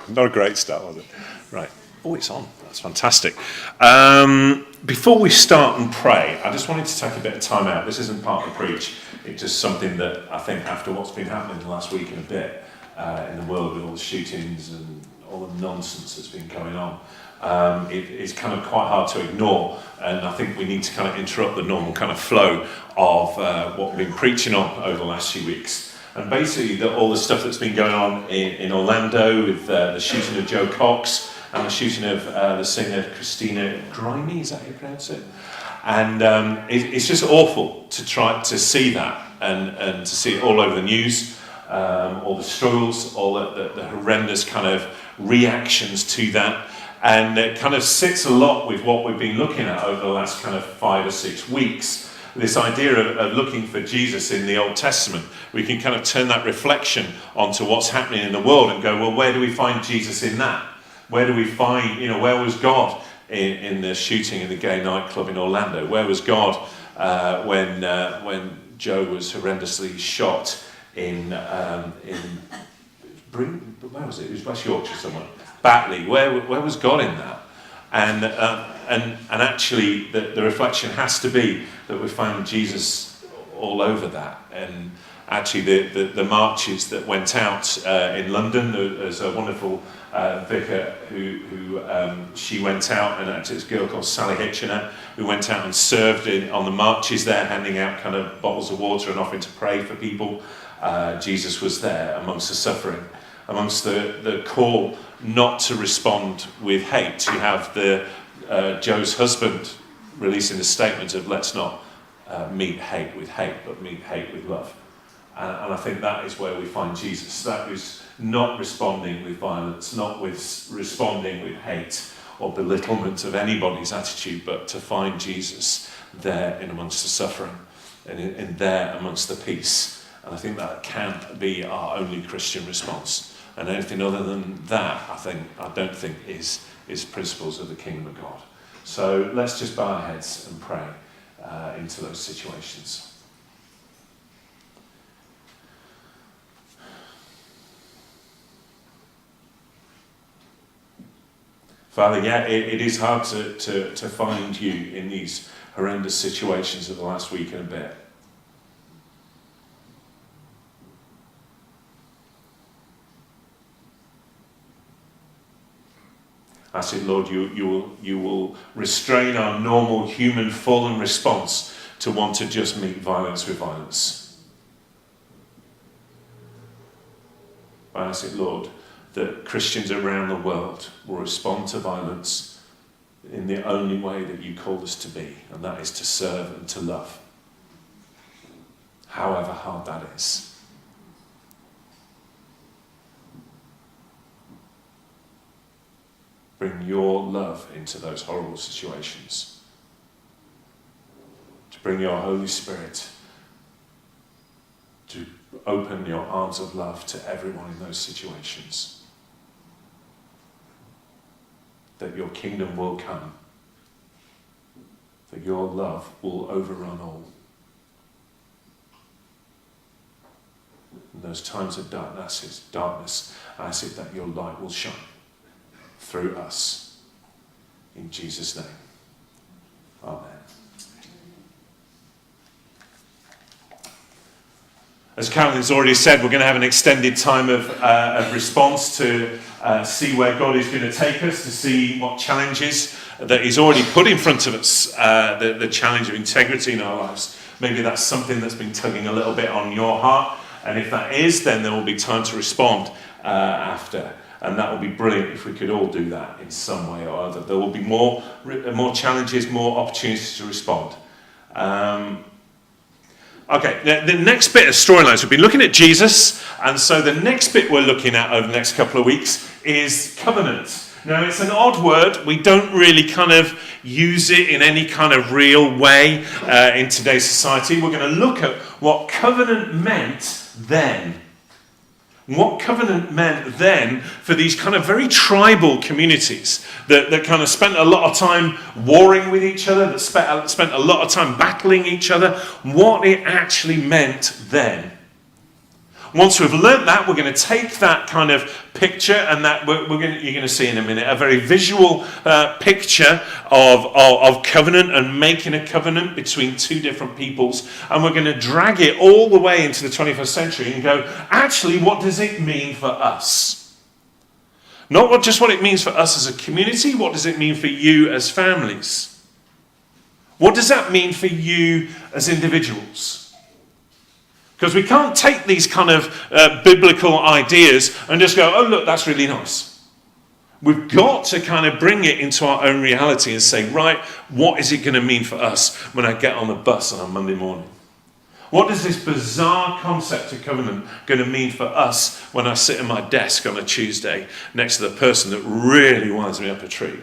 Not a great start, was it? Right. Oh, it's on. That's fantastic. Before we start and pray, I just wanted to take a bit of time out. This isn't part of the preach. It's just something that I think after what's been happening the last week and a bit in the world with all the shootings and all the nonsense that's been going on, it's kind of quite hard to ignore. And I think we need to kind of interrupt the normal kind of flow of what we've been preaching on over the last few weeks. And basically, all the stuff that's been going on in Orlando with the shooting of Joe Cox and the shooting of the singer Christina Grimmie, is that how you pronounce it? And it's just awful to try to see that and to see it all over the news, all the struggles, all the horrendous kind of reactions to that. And it kind of sits a lot with what we've been looking at over the last kind of 5 or 6 weeks. This idea of looking for Jesus in the Old Testament. We can kind of turn that reflection onto what's happening in the world and go, well, where do we find Jesus in that? Where do we find, where was God in the shooting in the gay nightclub in Orlando? Where was God when Joe was horrendously shot in where was it? It was West Yorkshire somewhere. Batley. Where was God in that? And actually, the reflection has to be that we find Jesus all over that. And actually, the marches that went out in London, there's a wonderful vicar who she went out, and actually, it's a girl called Sally Hitchener, who went out and served on the marches there, handing out kind of bottles of water and offering to pray for people. Jesus was there amongst the suffering, amongst the call not to respond with hate. You have Joe's husband releasing the statement of let's not meet hate with hate, but meet hate with love. And I think that is where we find Jesus. That is not responding with violence, not with responding with hate or belittlement of anybody's attitude, but to find Jesus there in amongst the suffering and in there amongst the peace. And I think that can be our only Christian response. And anything other than that, I don't think is principles of the kingdom of God. So let's just bow our heads and pray into those situations. Father, it is hard to find you in these horrendous situations of the last week and a bit. I said, Lord, you will restrain our normal human fallen response to want to just meet violence with violence. I said, Lord, that Christians around the world will respond to violence in the only way that you called us to be, and that is to serve and to love, however hard that is. Bring your love into those horrible situations. To bring your Holy Spirit to open your arms of love to everyone in those situations. That your kingdom will come. That your love will overrun all. In those times of darkness, I ask that your light will shine through us. In Jesus' name. Amen. As Carolyn's already said, we're going to have an extended time of response to see where God is going to take us, to see what challenges that he's already put in front of us, the challenge of integrity in our lives. Maybe that's something that's been tugging a little bit on your heart, and if that is, then there will be time to respond after. And that would be brilliant if we could all do that in some way or other. There will be more challenges, more opportunities to respond. Okay, the next bit of storylines, we've been looking at Jesus, and so the next bit we're looking at over the next couple of weeks is covenant. Now, it's an odd word. We don't really kind of use it in any kind of real way in today's society. We're going to look at what covenant meant then. What covenant meant then for these kind of very tribal communities that kind of spent a lot of time warring with each other, that spent a lot of time battling each other, what it actually meant then. Once we've learnt that, we're going to take that kind of picture, and that you're going to see in a minute a very visual picture of covenant and making a covenant between two different peoples, and we're going to drag it all the way into the 21st century and go, actually, what does it mean for us? Not just what it means for us as a community, what does it mean for you as families? What does that mean for you as individuals? Because we can't take these kind of biblical ideas and just go, oh, look, that's really nice. We've got to kind of bring it into our own reality and say, right, what is it going to mean for us when I get on the bus on a Monday morning? What is this bizarre concept of covenant going to mean for us when I sit at my desk on a Tuesday next to the person that really winds me up a tree?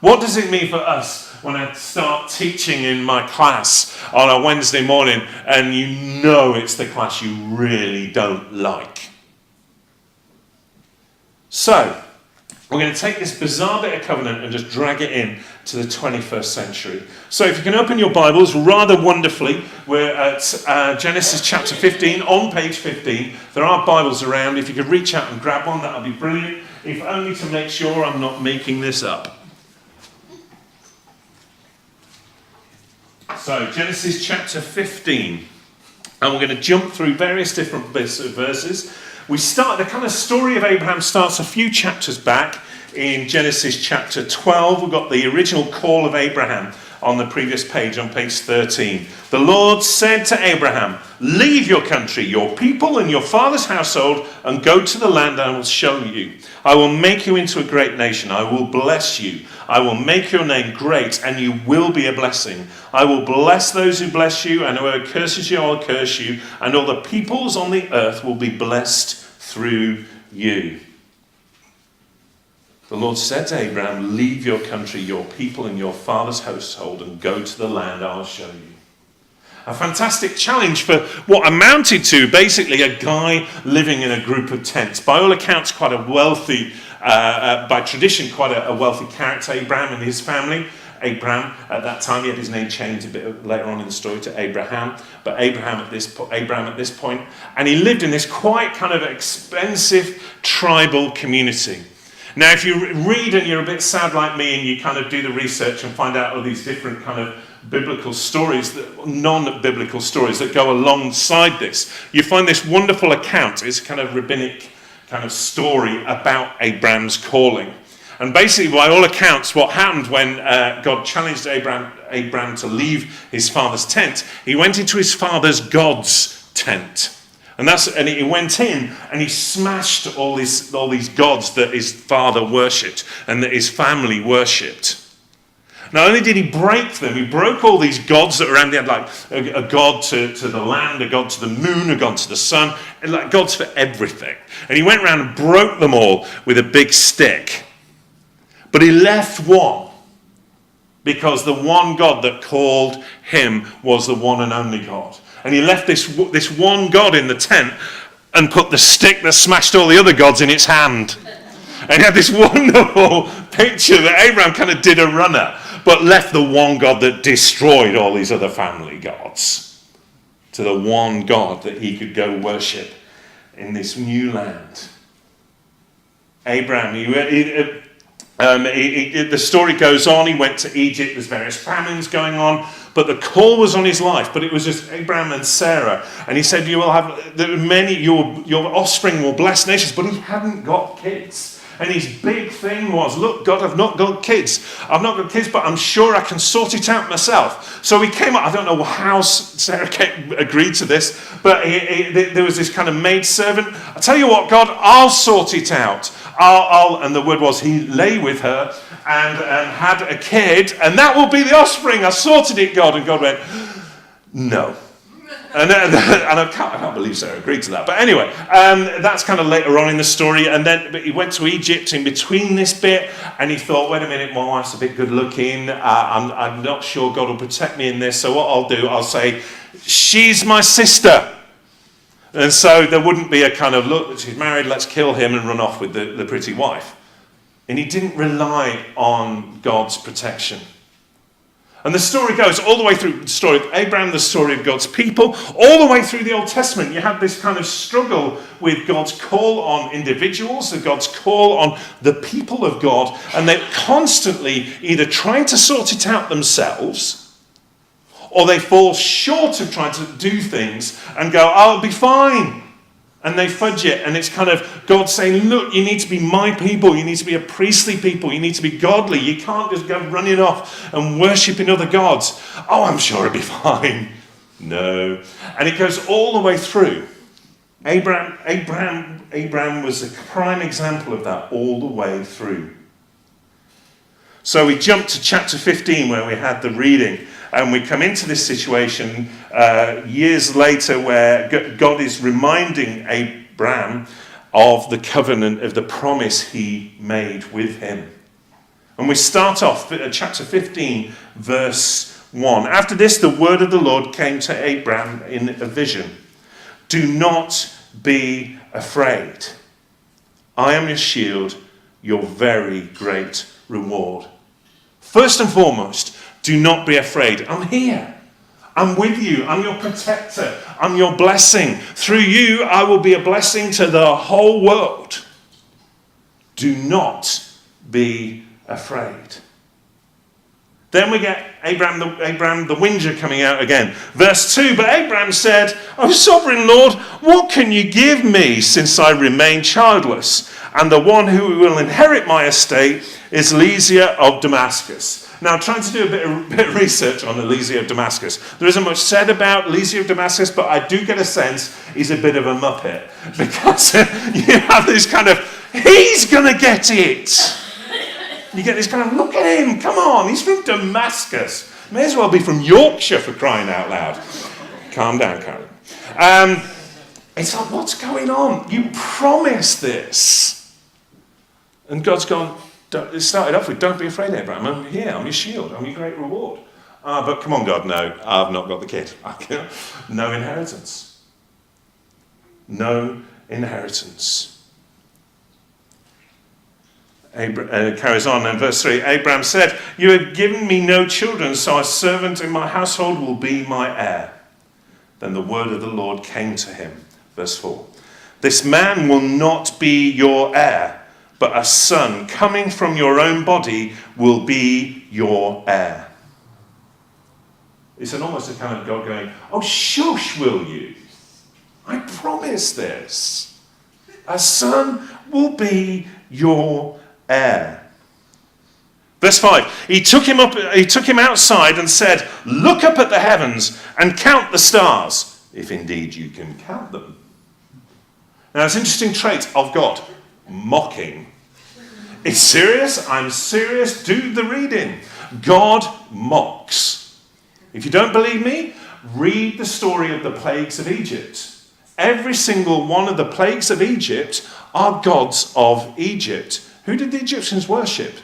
What does it mean for us when I start teaching in my class on a Wednesday morning and you know it's the class you really don't like? So, we're going to take this bizarre bit of covenant and just drag it in to the 21st century. So if you can open your Bibles rather wonderfully, we're at Genesis chapter 15, on page 15. There are Bibles around. If you could reach out and grab one, that would be brilliant. If only to make sure I'm not making this up. So, Genesis chapter 15, and we're going to jump through various different bits of verses. We start, the kind of story of Abraham starts a few chapters back in Genesis chapter 12. We've got the original call of Abraham on the previous page, on page 13. The Lord said to Abraham, leave your country, your people and your father's household, and go to the land I will show you. I will make you into a great nation. I will bless you. I will make your name great, and you will be a blessing. I will bless those who bless you, and whoever curses you, I will curse you, and all the peoples on the earth will be blessed through you. The Lord said to Abraham, leave your country, your people, and your father's household, and go to the land I'll show you. A fantastic challenge for what amounted to basically a guy living in a group of tents. By all accounts, quite a wealthy, by tradition, quite a wealthy character, Abraham and his family. Abram, at that time, he had his name changed a bit later on in the story to Abraham, but Abram at this point, and he lived in this quite kind of expensive tribal community. Now, if you read and you're a bit sad like me and you kind of do the research and find out all these different kind of biblical stories, non-biblical stories that go alongside this, you find this wonderful account. It's kind of rabbinic kind of story about Abram's calling. And basically, by all accounts, what happened when God challenged Abram to leave his father's tent, he went into his father's God's tent. And he went in and he smashed all these gods that his father worshipped and that his family worshipped. Not only did he break them, he broke all these gods that were around. They had like a god to the land, a god to the moon, a god to the sun, and like gods for everything. And he went around and broke them all with a big stick. But he left one, because the one God that called him was the one and only God. And he left this one God in the tent and put the stick that smashed all the other gods in its hand. And he had this wonderful picture that Abraham kind of did a runner, but left the one God that destroyed all these other family gods to the one God that he could go worship in this new land. Abraham, the story goes on. He went to Egypt. There's various famines going on, but the call was on his life. But it was just Abraham and Sarah, and he said, "You will have many. Your offspring will bless nations." But he hadn't got kids, and his big thing was, "Look, God, I've not got kids. I've not got kids, but I'm sure I can sort it out myself." So he came up. I don't know how Sarah agreed to this, but there was this kind of maidservant. "I tell you what, God, I'll sort it out." And the word was, he lay with her and had a kid, and that will be the offspring. I sorted it, God. And God went, no. And I can't believe Sarah agreed to that. But anyway, that's kind of later on in the story. And then he went to Egypt in between this bit, and he thought, wait a minute, my wife's a bit good looking. I'm not sure God will protect me in this. So what I'll do, I'll say, she's my sister. And so there wouldn't be a kind of, look, she's married, let's kill him and run off with the pretty wife. And he didn't rely on God's protection. And the story goes all the way through the story of Abraham, the story of God's people, all the way through the Old Testament. You have this kind of struggle with God's call on individuals and God's call on the people of God. And they're constantly either trying to sort it out themselves, or they fall short of trying to do things and go, I'll be fine. And they fudge it, and it's kind of God saying, look, you need to be my people, you need to be a priestly people, you need to be godly, you can't just go running off and worshipping other gods. Oh, I'm sure it'll be fine. No. And it goes all the way through. Abram was a prime example of that all the way through. So we jump to chapter 15 where we had the reading, and we come into this situation years later where God is reminding Abram of the covenant, of the promise he made with him. And we start off at chapter 15, verse 1. After this, the word of the Lord came to Abram in a vision. Do not be afraid. I am your shield, your very great reward. First and foremost, do not be afraid. I'm here. I'm with you. I'm your protector. I'm your blessing. Through you, I will be a blessing to the whole world. Do not be afraid. Then we get Abram the whinger coming out again. Verse 2, but Abram said, O sovereign Lord, what can you give me since I remain childless? And the one who will inherit my estate is Eliezer of Damascus. Now, I'm trying to do a bit of research on Eliezer of Damascus. There isn't much said about Eliezer of Damascus, but I do get a sense he's a bit of a muppet. Because you have this kind of, he's going to get it. You get this kind of, look at him, come on, he's from Damascus. May as well be from Yorkshire, for crying out loud. Calm down, Karen. It's like, what's going on? You promised this. And God's gone, it started off with, don't be afraid, Abraham. I'm here, I'm your shield, I'm your great reward. But come on, God, no, I've not got the kid. No inheritance. No inheritance. Carries on in verse 3. Abraham said, you have given me no children, so a servant in my household will be my heir. Then the word of the Lord came to him. Verse 4. This man will not be your heir, but a son coming from your own body will be your heir. It's almost a kind of God going, oh, shush, will you? I promise this. A son will be your heir. Verse 5. He took him outside and said, look up at the heavens and count the stars, if indeed you can count them. Now, it's an interesting trait of God. Mocking. It's serious. I'm serious. Do the reading. God mocks. If you don't believe me, read the story of the plagues of Egypt. Every single one of the plagues of Egypt are gods of Egypt. Who did the Egyptians worship?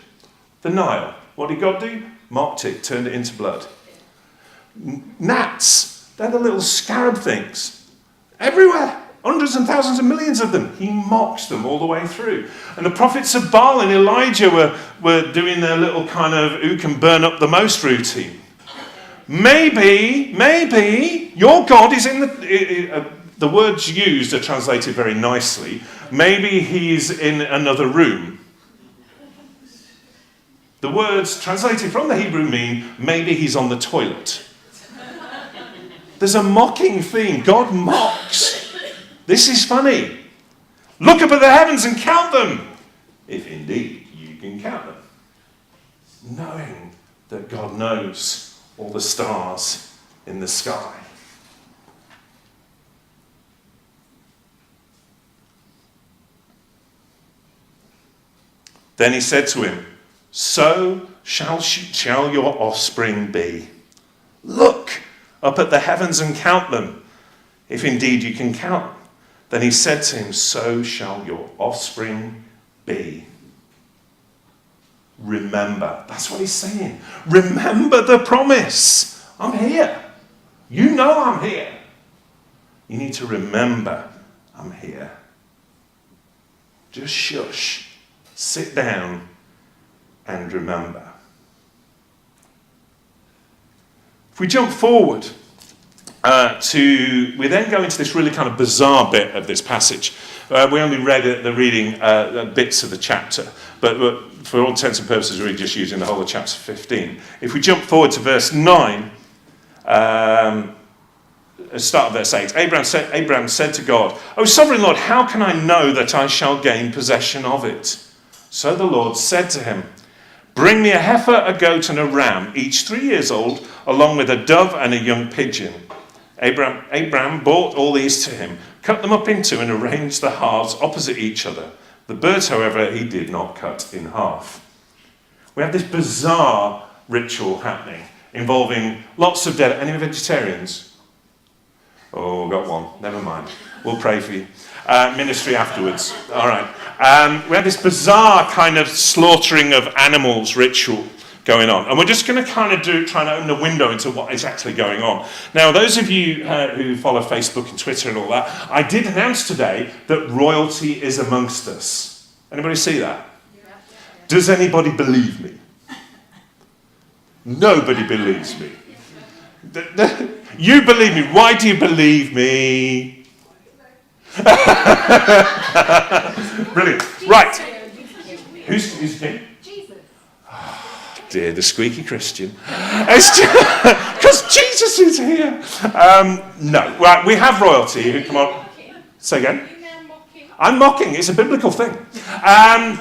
The Nile. What did God do? Mocked it, turned it into blood. Gnats. They're the little scarab things. Everywhere. Hundreds and thousands and millions of them. He mocks them all the way through. And the prophets of Baal and Elijah were doing their little kind of who can burn up the most routine. Maybe your God is in the words used are translated very nicely. Maybe he's in another room. The words translated from the Hebrew mean maybe he's on the toilet. There's a mocking theme. God mocks. This is funny. Look up at the heavens and count them, if indeed you can count them. Knowing that God knows all the stars in the sky. Then he said to him, so shall your offspring be. Look up at the heavens and count them, if indeed you can count them. Then he said to him, so shall your offspring be. Remember. That's what he's saying. Remember the promise. I'm here. You know I'm here. You need to remember I'm here. Just shush. Sit down and remember. If we jump forward we then go into this really kind of bizarre bit of this passage. We only read the reading bits of the chapter, but for all intents and purposes, we're just using the whole of chapter 15. If we jump forward to verse 9, start of verse 8, Abram said to God, "O sovereign Lord, how can I know that I shall gain possession of it?" So the Lord said to him, "Bring me a heifer, a goat, and a ram, each 3 years old, along with a dove and a young pigeon." Abram brought all these to him, cut them up in two, and arranged the halves opposite each other. The birds, however, he did not cut in half. We have this bizarre ritual happening, involving lots of dead. Any vegetarians? Oh, got one. Never mind. We'll pray for you. Ministry afterwards. All right. We have this bizarre kind of slaughtering of animals ritual going on. And we're just going to kind of try and open a window into what is actually going on. Now, those of you who follow Facebook and Twitter and all that, I did announce today that royalty is amongst us. Anybody see that? Yeah. Does anybody believe me? Nobody believes me. You believe me. Why do you believe me? Brilliant. Right. Who's king? Dear, the squeaky Christian. It's because Jesus is here. No. Right, we have royalty who come on. Say again. I'm mocking. It's a biblical thing. I'm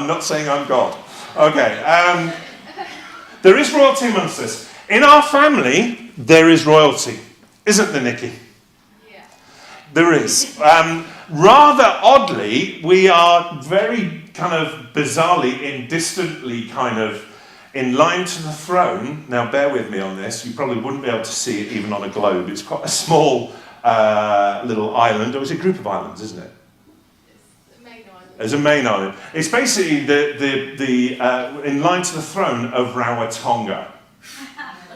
not saying I'm God. Okay. There is royalty amongst us. In our family, there is royalty. Isn't there, Nikki? Yeah. There is. Rather oddly, we are very kind of bizarrely and distantly kind of in line to the throne. Now, bear with me on this. You probably wouldn't be able to see it even on a globe. It's quite a small little island. Or it's a group of islands, isn't it? It's a main island. It's a main island. It's basically the in line to the throne of Rarotonga.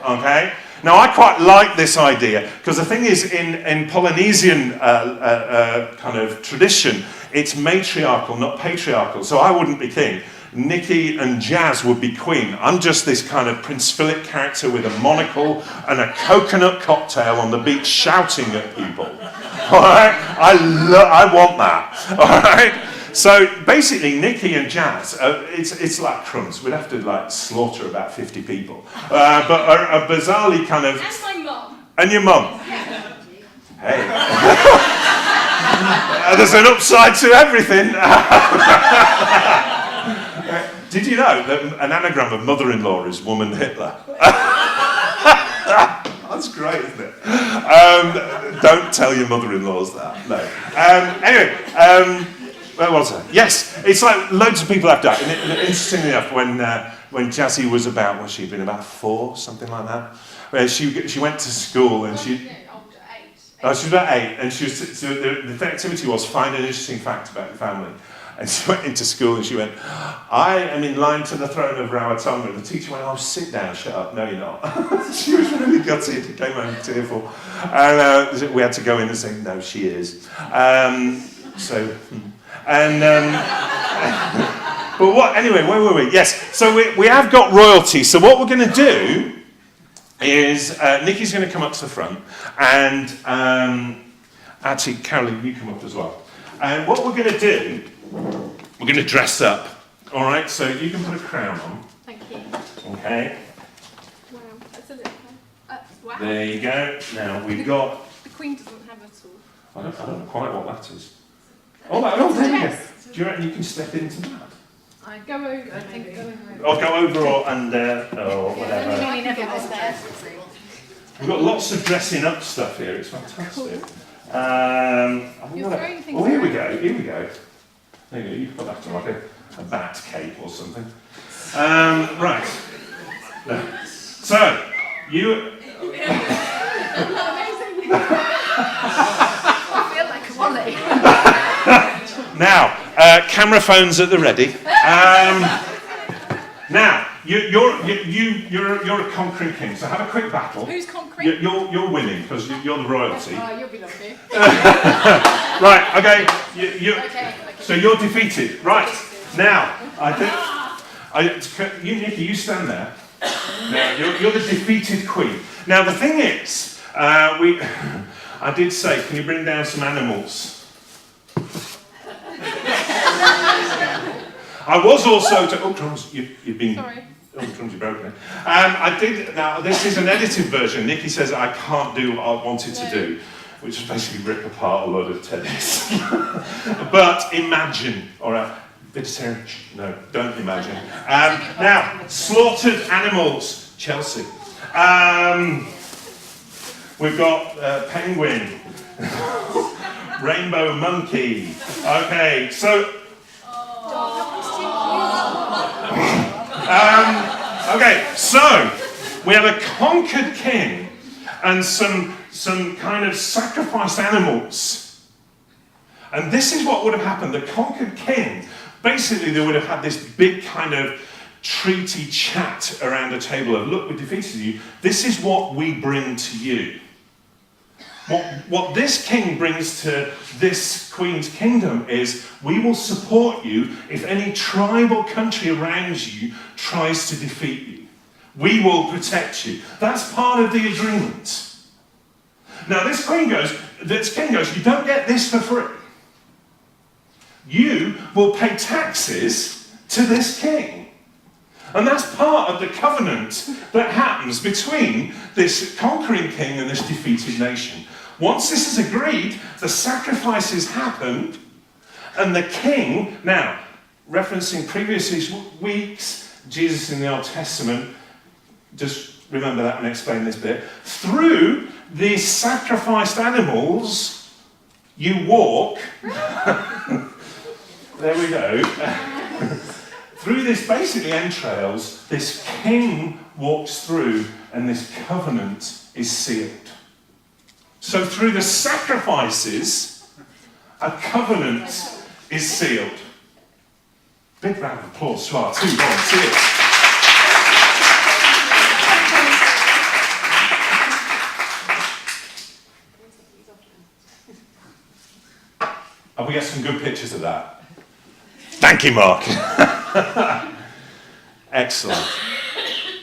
Okay? Now, I quite like this idea, because the thing is, in Polynesian kind of tradition, it's matriarchal, not patriarchal. So I wouldn't be king. Nikki and Jazz would be queen. I'm just this kind of Prince Philip character with a monocle and a coconut cocktail on the beach shouting at people. All right? I want that. All right? So basically, Nikki and Jazz, it's like crumbs. We'd have to like slaughter about 50 people, but a bizarrely kind of. And my mum. And your mum. Hey. There's an upside to everything. Did you know that an anagram of mother-in-law is woman Hitler? That's great, isn't it? Don't tell your mother-in-laws that. No. Anyway. Where was I? Yes, it's like loads of people have died. And interestingly enough, when Jazzy was about, she'd been about 4, something like that, where she went to school and she. Oh, she was about 8, and she was. So the activity was find an interesting fact about your family. And she went into school and she went, "I am in line to the throne of Rarotonga." And the teacher went, "Oh, sit down, shut up." "No, you're not." She was really gutted. Came home tearful, and we had to go in and say, "No, she is." But what? Anyway, where were we? Yes. So we have got royalty. So what we're going to do is Nikki's going to come up to the front, and actually, Caroline, you come up as well. And what we're going to do, we're going to dress up. All right. So you can put a crown on. Thank you. Okay. Wow, that's a little. Wow. There you go. Now we've got. The Queen doesn't have a tool. I don't know quite what that is. Oh, there you go. Do you reckon you can step into that? I go over. I think go over. I'll go over or under or whatever. We've got lots of dressing up stuff here. It's fantastic. Here we go. There you go. You can put that on like a bat cape or something. Right. No. So you. Now, camera phones at the ready. Now, you're a conquering king, so have a quick battle. Who's conquering? You're winning because you're the royalty. You'll be lucky. Right. Okay. Okay. So you're defeated. Right. Now, I think Nikki, you stand there. Now, you're the defeated queen. Now, the thing is, I did say, can you bring down some animals? I was also to... Oh, drums, you've been... Sorry. Oh, drums, you're broken. I did... Now, this is an edited version. Nikki says I can't do what I wanted to do, which is basically rip apart a load of tennis. But imagine, all right, vegetarian, no, don't imagine. Now, slaughtered animals, Chelsea. We've got penguin, rainbow monkey. Okay, so... Okay, so we have a conquered king and some kind of sacrificed animals. And this is what would have happened. The conquered king, basically they would have had this big kind of treaty chat around a table of, look, we defeated you. This is what we bring to you. What this king brings to this queen's kingdom is, we will support you if any tribal country around you tries to defeat you. We will protect you. That's part of the agreement. Now this king goes, you don't get this for free. You will pay taxes to this king. And that's part of the covenant that happens between this conquering king and this defeated nation. Once this is agreed, the sacrifices happened, and the king, now, referencing previous weeks, Jesus in the Old Testament, just remember that and explain this bit, through these sacrificed animals, you walk, there we go, through this basically entrails, this king walks through, and this covenant is sealed. So through the sacrifices, a covenant is sealed. Big round of applause to our two volunteers. And we get some good pictures of that. Thank you, Mark. Excellent.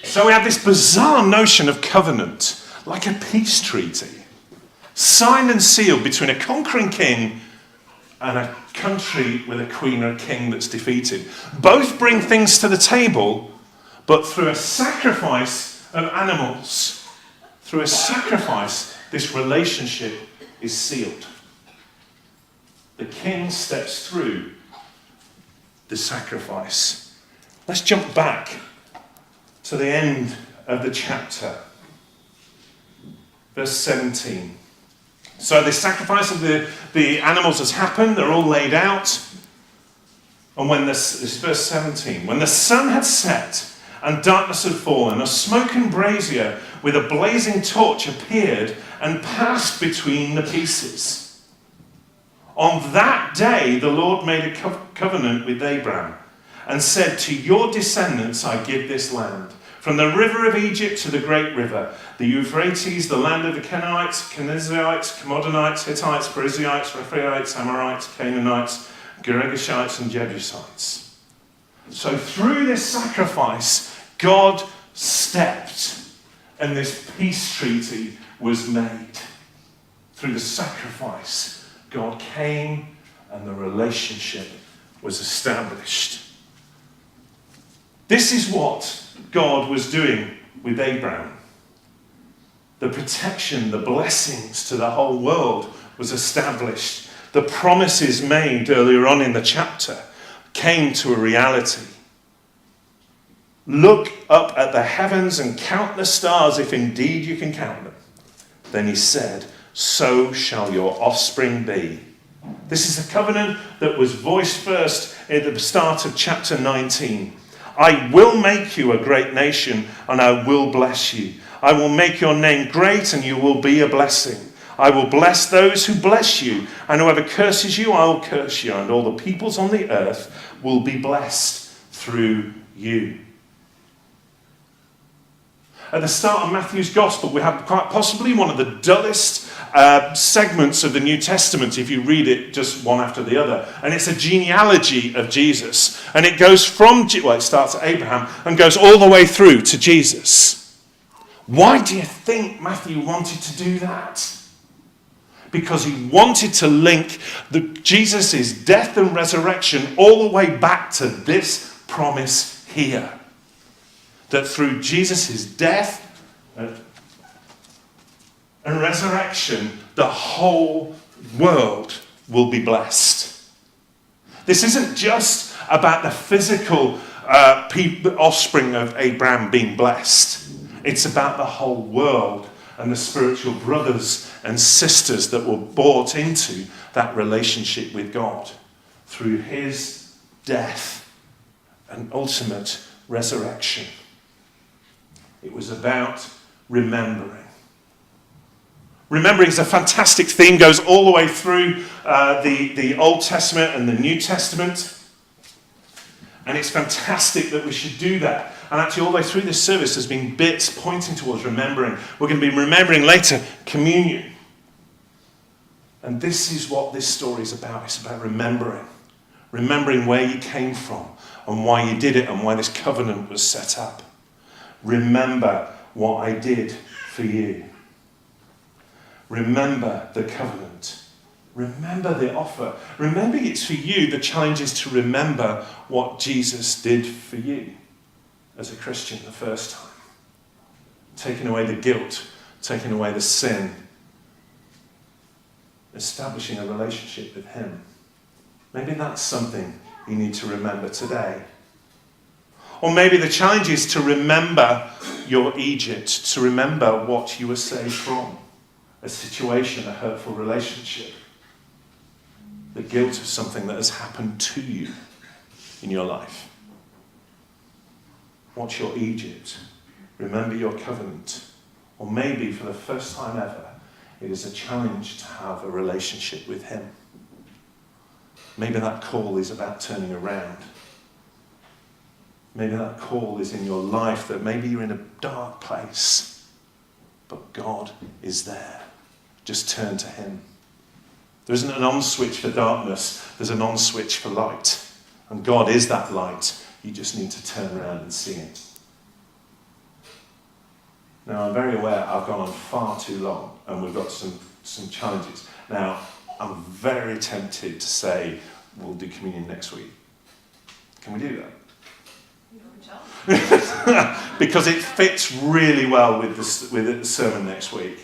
So we have this bizarre notion of covenant, like a peace treaty, signed and sealed between a conquering king and a country with a queen or a king that's defeated. Both bring things to the table, but through a sacrifice of animals, through a sacrifice, this relationship is sealed. The king steps through the sacrifice. Let's jump back to the end of the chapter. Verse 17. So the sacrifice of the animals has happened. They're all laid out. And when this is verse 17. When the sun had set and darkness had fallen, a smoking brazier with a blazing torch appeared and passed between the pieces. On that day, the Lord made a covenant with Abram and said, to your descendants I give this land, from the river of Egypt to the great river, the Euphrates, the land of the Kenites, Kenizzites, Commodonites, Hittites, Perizzites, Rephaites, Amorites, Canaanites, Girgashites, and Jebusites. So through this sacrifice, God stepped, and this peace treaty was made. Through the sacrifice, God came and the relationship was established. This is what God was doing with Abram. The protection, the blessings to the whole world was established. The promises made earlier on in the chapter came to a reality. Look up at the heavens and count the stars, if indeed you can count them. Then he said, so shall your offspring be. This is a covenant that was voiced first at the start of chapter 19. I will make you a great nation, and I will bless you. I will make your name great, and you will be a blessing. I will bless those who bless you, and whoever curses you, I will curse you, and all the peoples on the earth will be blessed through you. At the start of Matthew's Gospel, we have quite possibly one of the dullest segments of the New Testament if you read it just one after the other. And it's a genealogy of Jesus. And it goes from, it starts at Abraham and goes all the way through to Jesus. Why do you think Matthew wanted to do that? Because he wanted to link Jesus' death and resurrection all the way back to this promise here. That through Jesus' death and resurrection, the whole world will be blessed. This isn't just about the physical offspring of Abram being blessed. It's about the whole world and the spiritual brothers and sisters that were brought into that relationship with God through his death and ultimate resurrection. It was about remembering. Remembering is a fantastic theme, goes all the way through the Old Testament and the New Testament. And it's fantastic that we should do that. And actually all the way through this service there's been bits pointing towards remembering. We're going to be remembering later communion. And this is what this story is about. It's about remembering. Remembering where you came from and why you did it and why this covenant was set up. Remember what I did for you. Remember the covenant. Remember the offer. Remember it's for you. The challenge is to remember what Jesus did for you as a Christian the first time. Taking away the guilt, taking away the sin, establishing a relationship with him. Maybe that's something you need to remember today. Or maybe the challenge is to remember your Egypt, to remember what you were saved from. A situation, a hurtful relationship. The guilt of something that has happened to you in your life. What's your Egypt? Remember your covenant. Or maybe for the first time ever, it is a challenge to have a relationship with him. Maybe that call is about turning around. Maybe that call is in your life that maybe you're in a dark place, but God is there. Just turn to him. There isn't an on switch for darkness, there's an on switch for light. And God is that light. You just need to turn around and see it. Now, I'm very aware I've gone on far too long and we've got some challenges. Now, I'm very tempted to say we'll do communion next week. Can we do that? Because it fits really well with the sermon next week.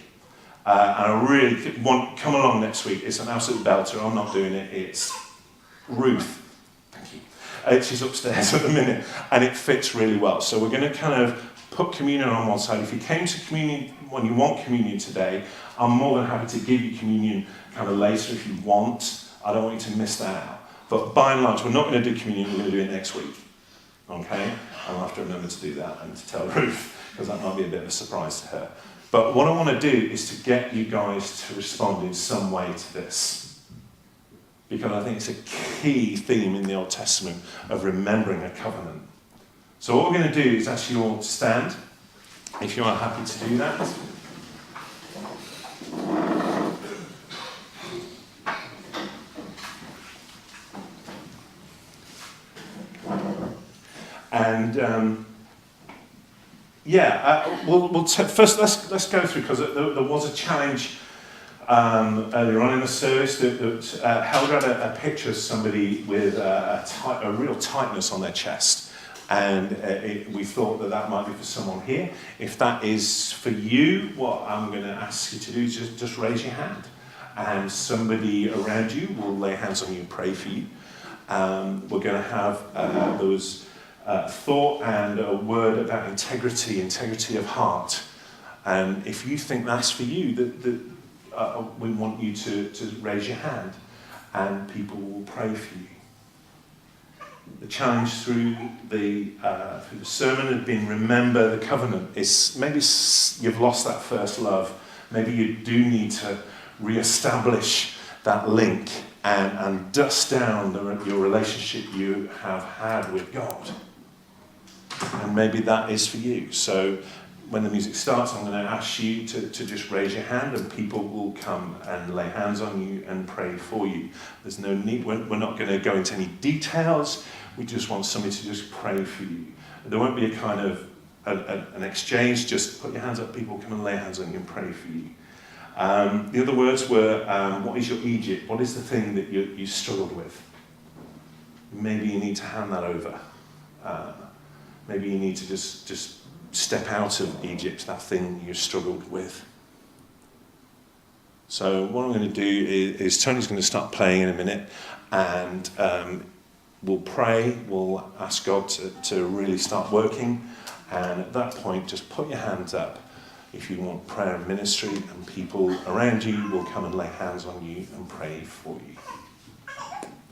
And I really want, come along next week. It's an absolute belter. I'm not doing it. It's Ruth. Thank you. She's upstairs at the minute. And it fits really well. So we're going to kind of put communion on one side. If you came to communion when you want communion today, I'm more than happy to give you communion kind of later if you want. I don't want you to miss that out. But by and large, we're not going to do communion. We're going to do it next week. Okay? I'll have to remember to do that and to tell Ruth, because that might be a bit of a surprise to her. But what I want to do is to get you guys to respond in some way to this. Because I think it's a key theme in the Old Testament of remembering a covenant. So what we're going to do is ask you all to stand, if you are happy to do that. And first let's go through, because there was a challenge earlier on in the service that Helga had a picture of somebody with a real tightness on their chest, and we thought that might be for someone here. If that is for you, what I'm going to ask you to do is just raise your hand, and somebody around you will lay hands on you and pray for you. We're going to have those thought and a word about integrity of heart. And if you think that's for you, we want you to raise your hand and people will pray for you. The challenge through the sermon had been remember the covenant. Maybe you've lost that first love. Maybe you do need to re-establish that link and dust down your relationship you have had with God. And maybe that is for you. So when the music starts, I'm going to ask you to just raise your hand, and people will come and lay hands on you and pray for you. There's no need, we're not going to go into any details. We just want somebody to just pray for you. There won't be a kind of an exchange, just put your hands up, people come and lay hands on you and pray for you. The other words were, what is your Egypt? What is the thing that you struggled with? Maybe you need to hand that over. Maybe you need to just step out of Egypt, that thing you struggled with. So what I'm going to do is Tony's going to start playing in a minute, and we'll pray, we'll ask God to really start working, and at that point just put your hands up if you want prayer and ministry, and people around you will come and lay hands on you and pray for you.